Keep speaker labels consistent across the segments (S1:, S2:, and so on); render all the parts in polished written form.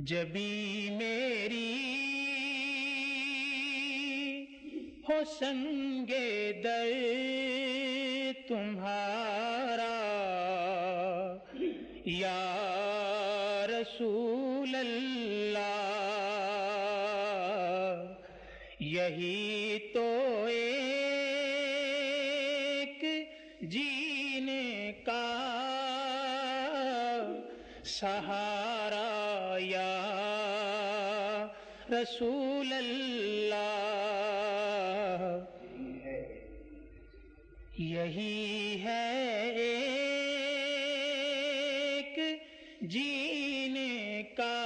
S1: جبھی میری ہو سنگ در تمہارا یا رسول اللہ، یہی تو ایک جینے کا سہارا یا رسول اللہ، یہی ہے ایک جینے کا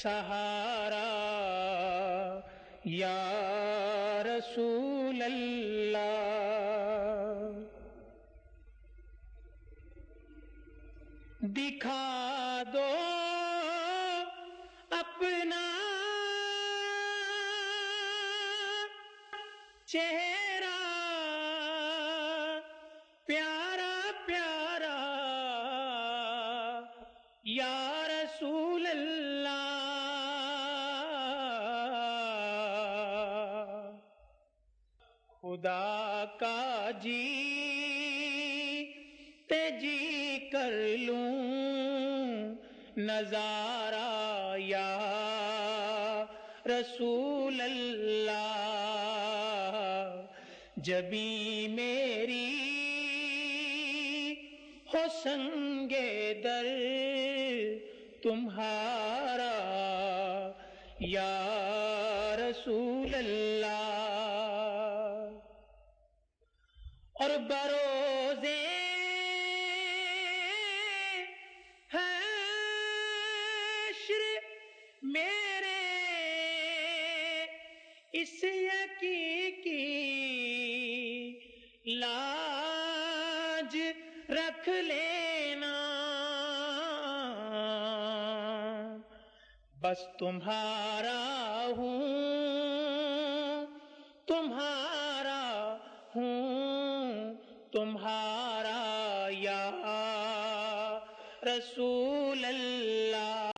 S1: سہارا یا رسول اللہ۔ دکھا دو اپنا چہرہ پیارا پیارا یا رسول اللہ، خدا کا جی جی کر لوں نظارہ یا رسول اللہ، جبھی میری ہو سنگ در تمہارا یا رسول اللہ۔ اور بروزے میرے اس یقین کی لاج رکھ لینا، بس تمہارا ہوں تمہارا ہوں تمہارا یا رسول اللہ۔